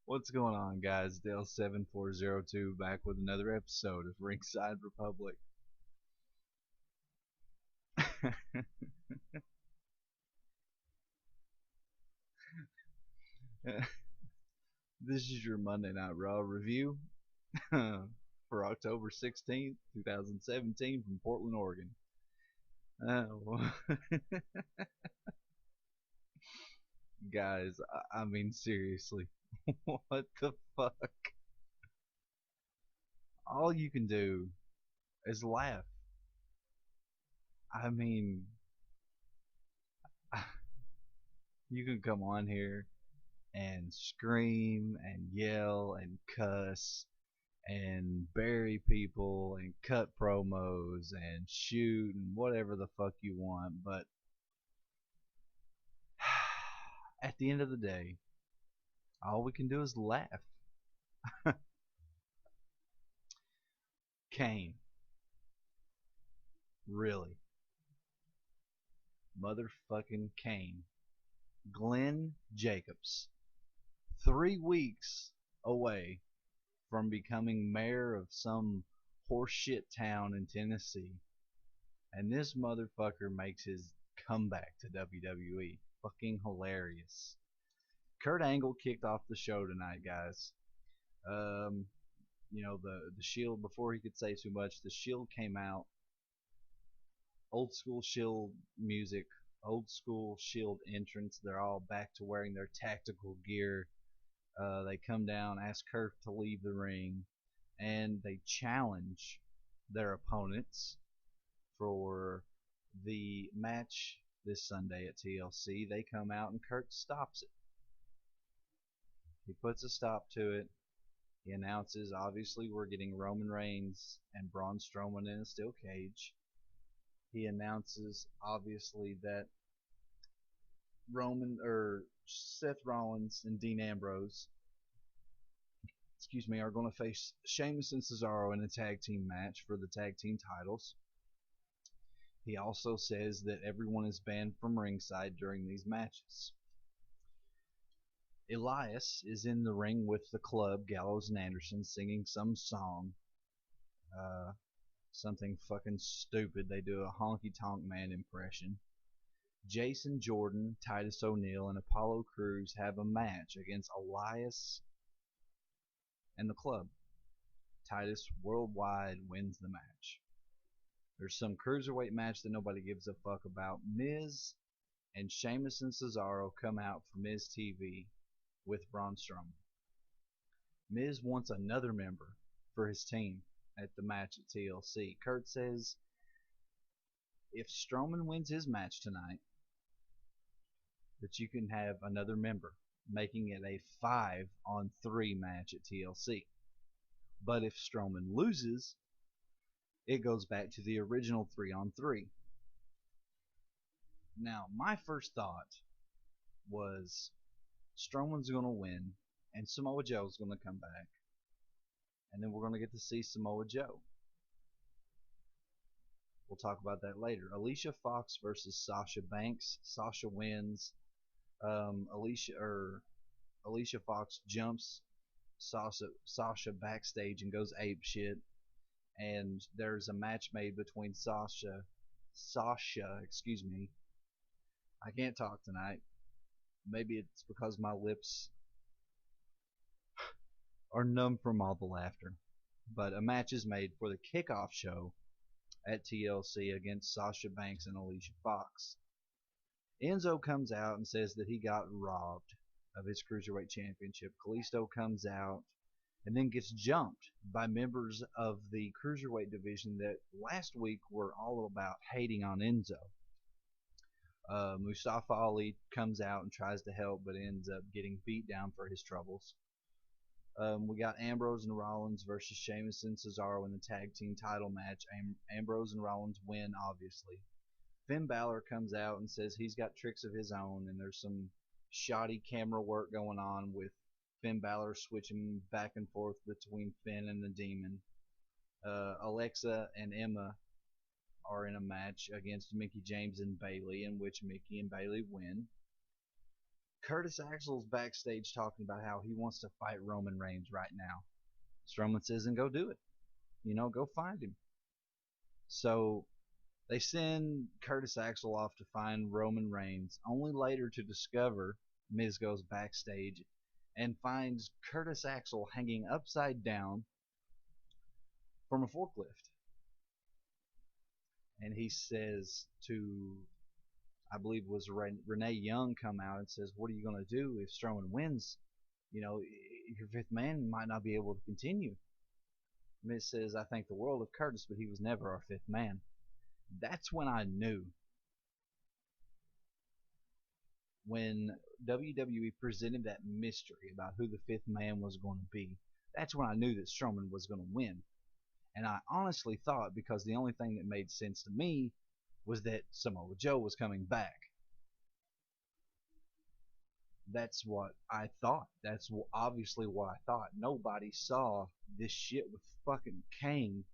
What's going on, guys? Dale7402 back with another episode of Ringside Republic. This is your Monday Night Raw review for October 16th, 2017 from Portland, Oregon. Well, guys, I mean, seriously, what the fuck? All you can do is laugh. I mean, you can come on here and scream and yell and cuss and bury people and cut promos and shoot and whatever the fuck you want, but at the end of the day, all we can do is laugh. Kane, really, motherfucking Kane, Glenn Jacobs, 3 weeks away from becoming mayor of some horseshit town in Tennessee, and this motherfucker makes his comeback to WWE. Fucking hilarious. Kurt Angle kicked off the show tonight, guys. Um, the Shield, before he could say too much, the Shield came out. Old school Shield music, old school Shield entrance. They're all back to wearing their tactical gear. They come down, ask Kurt to leave the ring, and they challenge their opponents for the match this Sunday at TLC. They come out and Kurt stops it. He puts a stop to it. He announces, obviously, we're getting Roman Reigns and Braun Strowman in a steel cage. He announces, obviously, that Seth Rollins and Dean Ambrose, are going to face Sheamus and Cesaro in a tag team match for the tag team titles. He also says that everyone is banned from ringside during these matches. Elias is in the ring with the club, Gallows and Anderson, singing some song. Something fucking stupid. They do a Honky Tonk Man impression. Jason Jordan, Titus O'Neil, and Apollo Crews have a match against Elias and the club. Titus Worldwide wins the match. There's some cruiserweight match that nobody gives a fuck about. Miz and Sheamus and Cesaro come out for Miz TV with Braun Strowman. Miz wants another member for his team at the match at TLC. Kurt says if Strowman wins his match tonight, that you can have another member, making it a 5-on-3 match at TLC. But if Strowman loses, it goes back to the original 3-on-3. Now, my first thought was Strowman's going to win, and Samoa Joe's going to come back, and then we're going to get to see Samoa Joe. We'll talk about that later. Alicia Fox versus Sasha Banks. Sasha wins. Alicia Fox jumps Sasha backstage and goes ape shit. And there's a match made between Sasha, I can't talk tonight. Maybe it's because my lips are numb from all the laughter. But a match is made for the kickoff show at TLC against Sasha Banks and Alicia Fox. Enzo comes out and says that he got robbed of his Cruiserweight Championship. Kalisto comes out and then gets jumped by members of the Cruiserweight division that last week were all about hating on Enzo. Mustafa Ali comes out and tries to help, but ends up getting beat down for his troubles. We got Ambrose and Rollins versus Sheamus and Cesaro in the tag team title match. Ambrose and Rollins win, obviously. Finn Balor comes out and says he's got tricks of his own, and there's some shoddy camera work going on with Finn Balor switching back and forth between Finn and the Demon. Alexa and Emma are in a match against Mickey James and Bayley, in which Mickey and Bayley win. Curtis Axel's backstage talking about how he wants to fight Roman Reigns right now. Strowman says, "And go do it. Go find him." So they send Curtis Axel off to find Roman Reigns, only later to discover Miz goes backstage and finds Curtis Axel hanging upside down from a forklift. And he says to, I believe it was Renee Young, come out and says, "What are you going to do if Strowman wins? Your fifth man might not be able to continue." Miz says, "I think the world of Curtis, but he was never our fifth man." That's when I knew. When WWE presented that mystery about who the fifth man was going to be, that's when I knew that Strowman was going to win. And I honestly thought, because the only thing that made sense to me was that Samoa Joe was coming back. That's what I thought. That's obviously what I thought. Nobody saw this shit with fucking Kane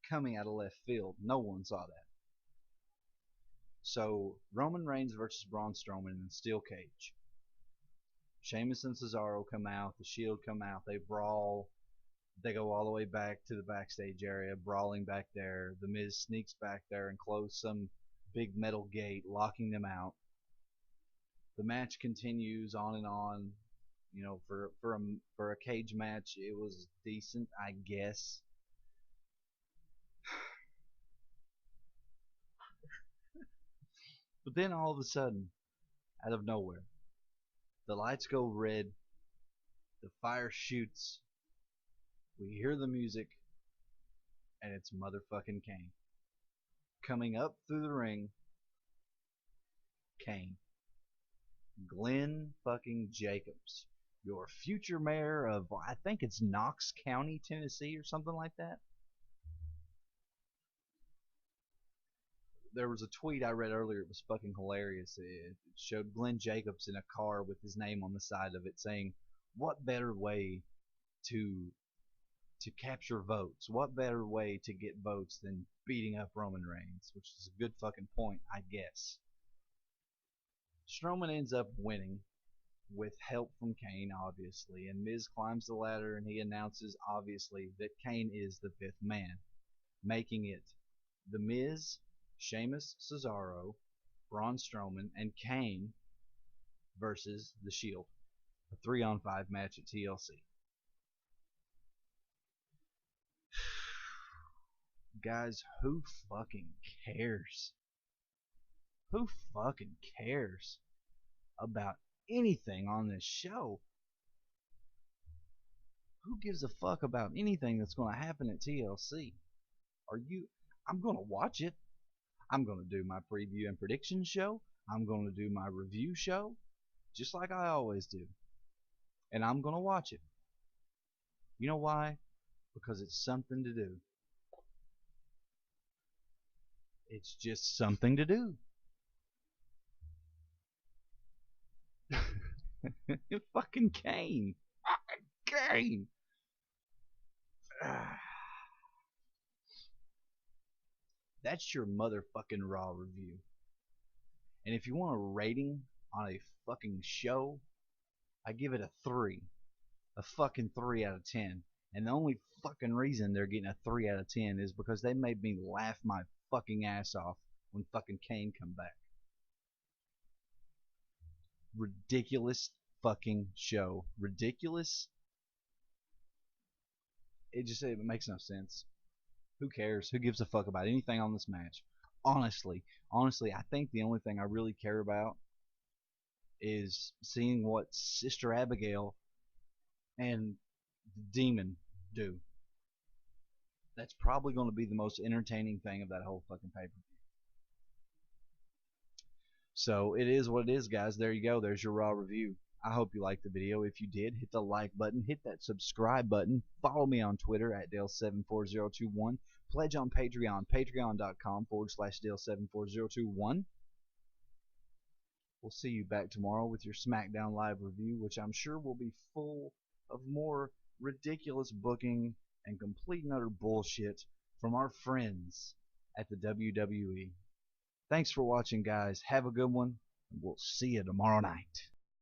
coming out of left field. No one saw that. So Roman Reigns versus Braun Strowman in a steel cage. Sheamus and Cesaro come out. The Shield come out. They brawl. They go all the way back to the backstage area, brawling back there. The Miz sneaks back there and closes some big metal gate, locking them out. The match continues on and on. For a cage match, it was decent, I guess. But then all of a sudden, out of nowhere, the lights go red, the fire shoots, we hear the music, and it's motherfucking Kane. Coming up through the ring, Kane. Glenn fucking Jacobs, your future mayor of, I think it's Knox County, Tennessee, or something like that. There was a tweet I read earlier. It was fucking hilarious. It showed Glenn Jacobs in a car with his name on the side of it, saying, "What better way to capture votes? What better way to get votes than beating up Roman Reigns?" Which is a good fucking point, I guess. Strowman ends up winning with help from Kane, obviously, and Miz climbs the ladder and he announces, obviously, that Kane is the fifth man, making it The Miz, Sheamus, Cesaro, Braun Strowman, and Kane versus The Shield. A 3-on-5 match at TLC. Guys, who fucking cares? Who fucking cares about anything on this show? Who gives a fuck about anything that's going to happen at TLC? I'm going to watch it. I'm going to do my preview and prediction show. I'm going to do my review show, just like I always do. And I'm going to watch it. You know why? Because it's something to do. It's just something to do. Fucking Kane. Kane. That's your motherfucking Raw review. And if you want a rating on a fucking show, I give it a 3. A fucking 3 out of 10. And the only fucking reason they're getting a 3 out of 10 is because they made me laugh my fucking ass off when fucking Kane come back. Ridiculous fucking show. Ridiculous. It makes no sense. Who cares? Who gives a fuck about anything on this match? Honestly, I think the only thing I really care about is seeing what Sister Abigail and the Demon do. That's probably going to be the most entertaining thing of that whole fucking pay-per-view. So it is what it is, guys. There you go. There's your Raw review. I hope you liked the video. If you did, hit the like button, hit that subscribe button, follow me on Twitter at Dale74021, pledge on Patreon, patreon.com/Dale74021. We'll see you back tomorrow with your SmackDown Live review, which I'm sure will be full of more ridiculous booking and complete and utter bullshit from our friends at the WWE. Thanks for watching, guys. Have a good one. We'll see you tomorrow night.